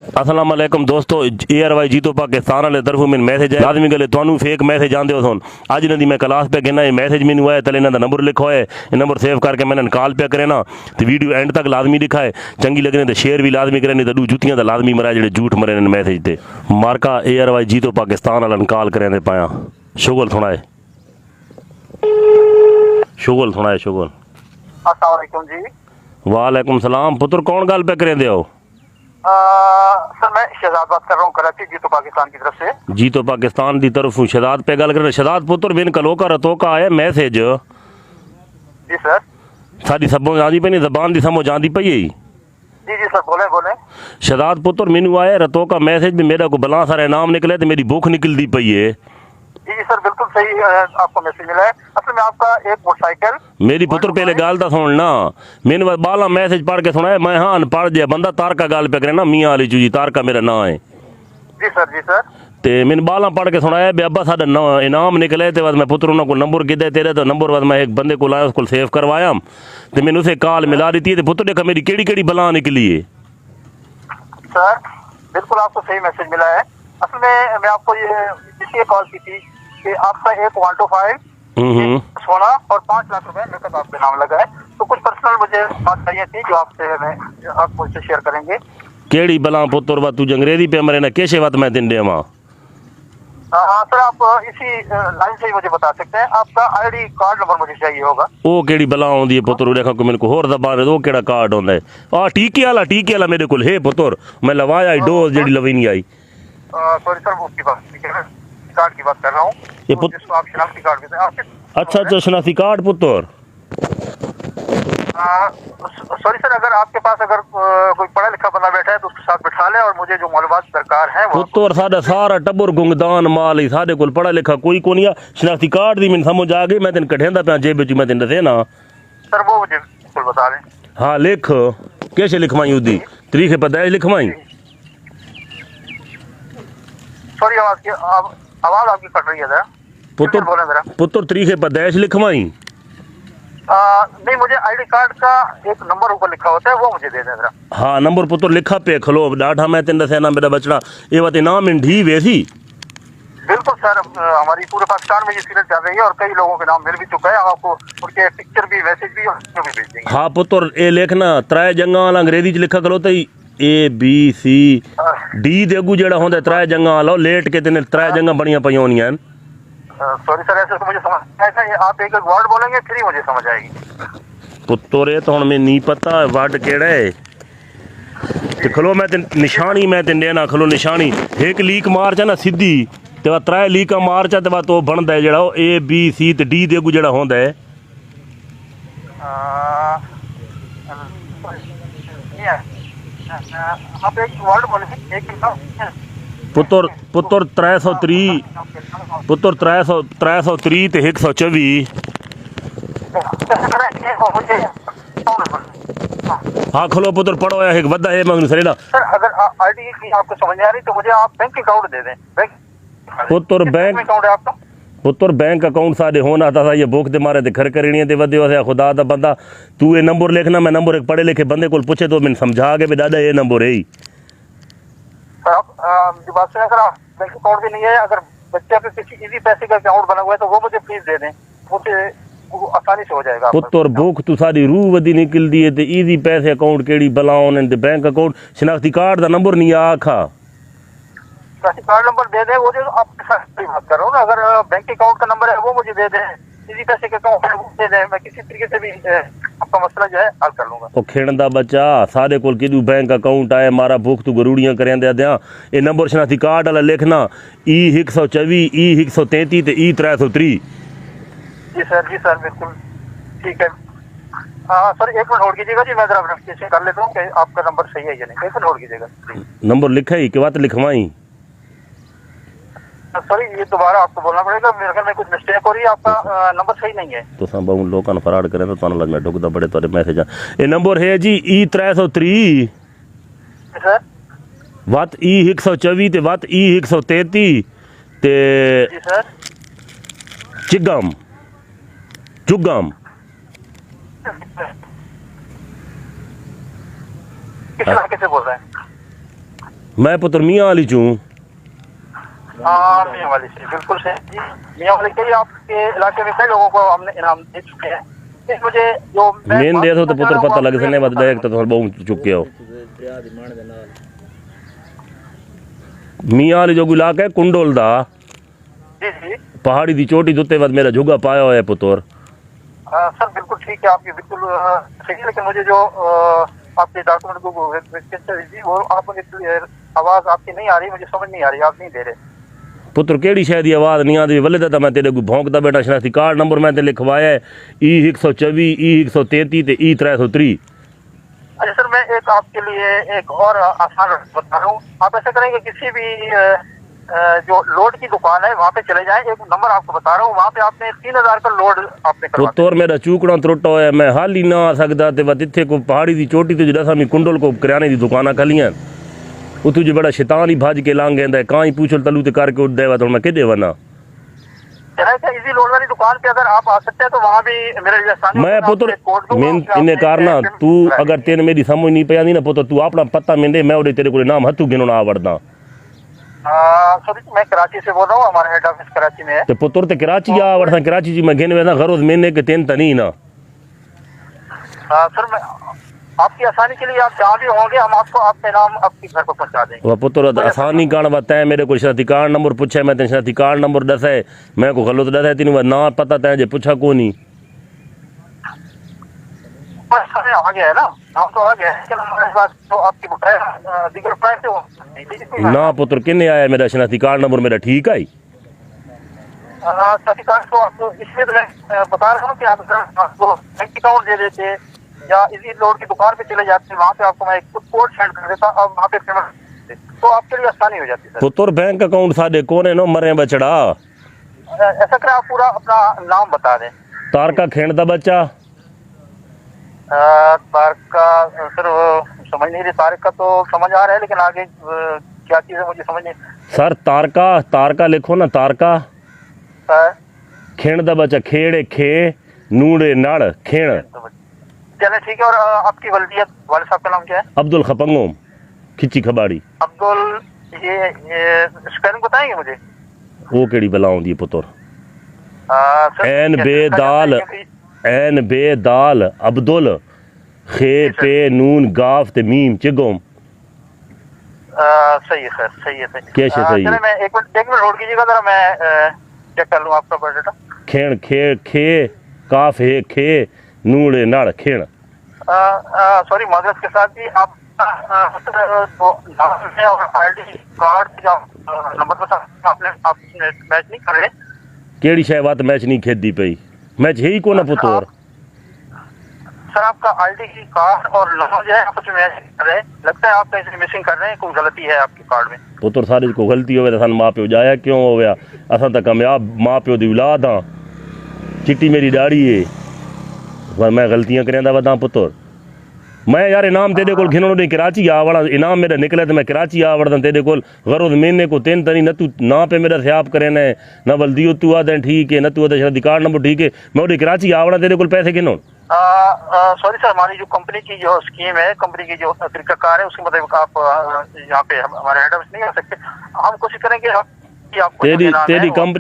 अस्सलाम वालेकुम दोस्तों, ARY जीतो पाकिस्तान वाले तरफों मैंने मैसेज है। लाजमी गले तुहानू फेक मैसेज आंदे हो सुन। अज इन्हां दी मैं क्लास पे गिना, ये मैसेज मैनू आया, तले इन्हां दा नंबर लिखा है, ये नंबर सेव करके मैंने कॉल पे करे ना, तो वीडियो एंड तक लाजमी दिखा है। चंगी लगने तो शेयर भी लाजमी करे, नहीं तो दू जुतियां तो लाजमी मरा जेडे झूठ मरे ने मैसेज ते। मार्का ARY जीतो पाकिस्तान वाला कॉल करें पाया। शुगल सुनाए, शुगल सुनाए, शुगल। अस्सलाम वालेकुम जी। वालेकुम सलाम। पुत्र कौन गल पे करें हो? सर मैं शहजाद बात कर रहा हूँ, कराची जीतो पाकिस्तान की तरफ से। जीतो पाकिस्तान की तरफ शहजाद पे गल कर। शहजाद पुत्र बिन कलो का रतो का आया मैसेज। जी सर। साड़ी समझ आती पई नहीं, जबान की समझ आती पई है। जी जी सर, बोले बोले। शहजाद पुत्र मैनू आया रतो का मैसेज भी, मेरा को बला सारा इनाम निकले तो मेरी भूख निकलती पई है। जी जी सर, बिल्कुल सही आपको मैसेज मिला है। असल में आपका एक मोटरसाइकिल। मेरी पुत्र पहले गाल तो सुनना। मैंने बस बाला मैसेज पढ़ के सुनाया। मैं हाँ अनपढ़ जहा बंदा, तारका गाल पे करे ना, मियाँ वाली चूजी तारका मेरा नाम है। जी सर, जी सर। ते मैंने बाला पढ़ के सुनाया भी अब्बा साडा इनाम निकले। तो बस मैं पुत्र उन्होंने को नंबर किदे तेरे, तो नंबर बस मैं एक बंदे को लाया, उसको सेव करवाया, तो मैंने उसे कॉल मिला दी थी। तो पुत्र देखा मेरी केड़ी केड़ी बला निकली है। सर बिल्कुल आपको सही मैसेज मिला है। असल में मैं आपको ये इसलिए कॉल की थी कि आपका एक 125 सोना और 5 लाख रुपए नकद आपके नाम लगा है। तो कुछ पर्सनल मुझे बात चाहिए थी जो आप मुझसे शेयर करेंगे। केड़ी बला पुत्र बा तू अंग्रेजी पे मरे ना कैसे बात मैं दिन देवा। हाँ सर, आप इसी लाइन से ही मुझे बता सकते हैं। आपका ID कार्ड नंबर मुझे चाहिए होगा। ओ केड़ी बला आउंदी है पुत्र? देखा को मेरे को होर दबान है, ओ केड़ा कार्ड होंदा है? आ टीके वाला मेरे को है पुत्र। मैं लवाया डोज जेडी लवी नहीं आई। सॉरी सर, वो की बात ठीक है, कार्ड की बात कर रहा हूँ। ये तो जिसको आप शनाख्ती कार्ड कहते हैं आपके। अच्छा शनाख्ती कार्ड पुत्र। सॉरी सर, अगर आपके पास अगर कोई पढ़ा लिखा बंदा बैठा है तो उसके साथ बैठा ले, और मुझे जो मालूमात दरकार है वो पुत्र साडा सारा टब्बर गुंगदान माल ही, साडे कोल पढ़ा लिखा कोई कोनी आ। शनाख्ती कार्ड दी मैनू समझ आ गई, मैं तेन कढेंदा पिया जेब विच, मैं तेन दसे ना। सर वो मुझे बिल्कुल बता दें। हाँ लिख, कैसे लिखवाई उदी तरीके पैदाइश लिखवाई। सॉरी, आवाज आपकी कट रही है जरा। पुत्र बोले जरा। पुत्र तरीके पैदाइश लिखवाई। नहीं, मुझे ID कार्ड का एक नंबर ऊपर लिखा होता है, वो मुझे दे दें जरा। हाँ नंबर पुत्र लिखा पे खलो डाढ़ा, मैं तेन दसिया ना मेरा बचड़ा ये बात नाम इंडी वैसी। बिल्कुल सर, हमारी पूरे पाकिस्तान में ये सीरियल चल रही है और कई लोगों के नाम मिल भी चुका है। आपको उनके पिक्चर भी, मैसेज भी और वीडियो भी भेज देंगे। हाँ पुत्र ये लिखना त्रै जंगा वाला अंग्रेजी च लिखा करो तो ABCD दे अगू जेड़ा होंदा त्रै जंगा वाला लेट के तेने त्रै जंगा बड़ियां पई होनियां। सॉरी सर, ऐसे तो मुझे समझ ऐसा है, आप एक वर्ड बोलेंगे फिर ही मुझे समझ आएगी। पुत्र ये तो हुण मैं नहीं पता वर्ड केड़ा है। ते खलो मैं तेन निशानी मैं तेन देना, खलो निशानी एक लीक मार चा ना सीधी, ते बाद त्रै लीका मार चा, ते बाद तो बनदा है जेड़ा ABC ते D दे अगू जेड़ा होंदा है। आप एक वर्ड बोलेंगे, एक पुत्र 330 पुत्र 330 ते 124। हाँ खलो पुत्र पढ़ो एक वदा है मगन सरेला। सर अगर ID की आपको समझ नहीं आ रही तो मुझे आप बैंक अकाउंट दे दें। पुत्र बैंक अकाउंट है आपका? पुत्र बैंक अकाउंट साडे होना था, ये भूख दे मारे ते घर करनी ते वदे वसे खुदा दा बंदा तू ये नंबर लिखना। मैं नंबर एक पढ़े लिखे बंदे को पूछे तो मैंने समझा के भी दादा ये नंबर है ही। सर आप जो बात सुनिए सर, आप बैंक अकाउंट भी नहीं है, अगर बच्चे पे किसी इजी पैसे का अकाउंट बना हुआ है तो वो मुझे प्लीज दे दें, मुझे वो आसानी से हो जाएगा। पुत्र भूख तू सारी रूह वदी निकलदी है ते इजी पैसे अकाउंट केड़ी बलाओन ते बैंक अकाउंट शनाख्ती कार्ड दा नंबर नहीं आखा। शनाख्ती कार्ड नंबर दे दें, वो जो आपके साथ बात कर रहा हूँ ना, अगर बैंक अकाउंट का नंबर है वो मुझे दे दें, इजी पैसे का अकाउंट है वो दे दें, मैं किसी तरीके से भी आपका मसला जो है हल कर लूंगा। ओ खेड़दा बच्चा सारे कोल किदू बैंक अकाउंट आए मारा भूख तू गरूड़ियां करेंदे दियां। ये नंबर शनाख्ती कार्ड वाला लिखना E124 E133 ते E330। जी सर बिल्कुल ठीक है। हाँ सर, एक मिनट होल्ड कीजिएगा जी, मैं जरा वेरिफिकेशन कर लेता हूँ कि आपका नंबर सही है या नहीं। एक मिनट होल्ड कीजिएगा। नंबर लिखा ही के बात लिखवाई। सॉरी, ये दोबारा आपको बोलना पड़ेगा, मेरे ख्याल में कुछ मिस्टेक हो रही है, आपका नंबर सही नहीं है। तो सब उन लोगों ने फराड करे तो ताना लग मैं ढुकदा बड़े तोरे मैसेज ये नंबर है जी E330 सर, वत E124 ते वत E133 ते जी सर। चिगम चुगम किस इलाके से बोल रहे हैं? मैं पुत्र मियाँ वाली चूँ। हाँ, मियाँ वाली से बिल्कुल सही जी। मियाँ वाली के आपके इलाके में कई लोगों को हमने इनाम दे चुके हैं। मुझे जो मेन दे दो तो पुत्र पता लग सने बस डायरेक्ट तो बहुत चुके हो। मियाँ वाली जो इलाका है कुंडोल दा जी जी पहाड़ी दी चोटी दुते बाद मेरा जुगा पाया हुआ है पुत्र। सर बिल्कुल ठीक है आपकी, बिल्कुल सही है। लेकिन मुझे जो आपके डॉक्यूमेंट को वो आप मुझे आवाज़ आपकी नहीं आ रही, मुझे समझ नहीं आ रही, आप नहीं दे रहे। पुत्र केड़ी शायद की आवाज़ नहीं आती वले तो मैं तेरे को भौंकता बैठा शनाख्ती कार्ड नंबर मैं ते लिखवाया है E124 E133 ते E303। अच्छा सर, मैं एक आपके लिए एक और आसान बता रहा हूँ। आप ऐसा करेंगे किसी भी जो लोड की दुकान है वहाँ पे चले जाएं। एक नंबर आपको बता रहा हूँ, वहाँ पे आपने 3000 का लोड आपने करवा पुत्र मेरा चूकड़ा त्रुटा होया मैं हाल ही ना आ सकता ते बस इत्थे को पहाड़ी दी चोटी ते जड़ा सामी कुंडल को किराने दी दुकाना खलियां उतु जो बड़ा शैतान ही भाज के लांग गंदा कां ही पूछल तलू ते करके उड़ देवा तो मैं किदे वना। इसी लोड वाली दुकान पे अगर आप आ सकते हैं तो वहाँ भी मेरे लिए आसानी मैं पुत्र मेन इन्हें कारना तू अगर तेन मेरी समझ नहीं पयानी ना पुत्र तू अपना पता मेंदे मैं ओदे तेरे को नाम हथू गिनना आवड़दा। सॉरी मैं कराची से बोल रहा हूँ, हमारा हेड ऑफिस कराची में है। ते पुत्र ते कराची आ आवड़दा कराची जी मैं गिन वेदा गरोज मैंने के तेन तनी ना। सर मैं आपकी आसानी के लिए आप जहाँ भी होंगे हम आपको आपके नाम आपके घर पर पहुँचा देंगे। वह पुत्र आसानी कान बताए मेरे को शनाख्ती कार्ड नंबर पूछे मैं तेन शनाख्ती कार्ड नंबर दसे मैं को गलत दसे तीन ना पता तै जे पूछा को नहीं समय आ गया है ना, नाम तो आ गया है लेकिन हमारे पास जो आपकी बकाया दीगर प्राइस है वो ना पुत्र किन्ने आया मेरा शनाख्ती कार्ड नंबर मेरा ठीक है सर्टिफिकेट तो आपको इसलिए तो मैं बता रहा हूँ कि आप आपको बैंक अकाउंट दे देते या इसी लोड की दुकान पे चले जाते, वहाँ पे आपको मैं एक कोड सेंड कर देता और वहाँ पे पेमेंट तो आपके लिए आसानी हो जाती है। पुत्र बैंक अकाउंट साडे कोने नो मरे बचड़ा ऐसा करें आप पूरा अपना नाम बता दें। तारका खेण दा बच्चा तारका सर समझ नहीं रही, तारका तो समझ आ रहा है लेकिन आगे क्या चीज़ है मुझे समझ नहीं। सर तारका तारका लिखो ना तारका खेण दा बच्चा खेड़े खे नूड़े नड़ खेण। चले ठीक है। और आपकी वल्दियत वाले साहब का नाम क्या है? अब्दुल खपंगोम खिच्ची खबाड़ी। अब्दुल ये स्पेलिंग बताएंगे मुझे? वो केड़ी बला आउंदी पुत्र एन बे दाल अब्दुल खे पे नून गाफ ते मीम चिगोम। सही है सर, सही है सही। कैसे सही है? मैं एक मिनट होल्ड कीजिएगा जरा, मैं चेक कर लूँ आपका बायोडाटा। खेण खे खे काफ है खे नूड़े नड़ खेण। सॉरी माजरत के साथ भी आप और आईडी कार्ड का नंबर बता आपने मैच नहीं कर रहे। केड़ी शाय बात मैच नहीं खेदी पई मैच है ही को ना पुत्र। सर आपका आईडी की कार्ड और नंबर जो है आपस में मैच कर रहे हैं, लगता है आप कहीं मिसिंग कर रहे हैं, कोई गलती है आपके कार्ड में। पुत्र सारे को गलती होवे तो माँ प्यो जाया क्यों होया असा तो कामयाब माँ प्यो दी औलाद हाँ चिट्टी मेरी दाढ़ी है मैं गलतियां करेंदा बता पुत्र। मैं यार इनाम तेरे को घिनो नहीं कराची आवड़ा इनाम मेरा निकले तो मैं कराची आवड़दा तेरे को गरोज महीने को तेन तनी न तू ना पे मेरा स्याप करे न बल्दियो तू आदे ठीक है न तू आदे कार्ड नंबर ठीक है मैं उधर कराची आवड़ा तेरे को पैसे गिनो। सॉरी सर, हमारी जो कंपनी की जो स्कीम है, कंपनी की जो तरीकाकार है उसके मुताबिक आप यहाँ पे हमारे हेड ऑफिस नहीं आ सकते। हम कोशिश करेंगे कि आपको तेरी कंपनी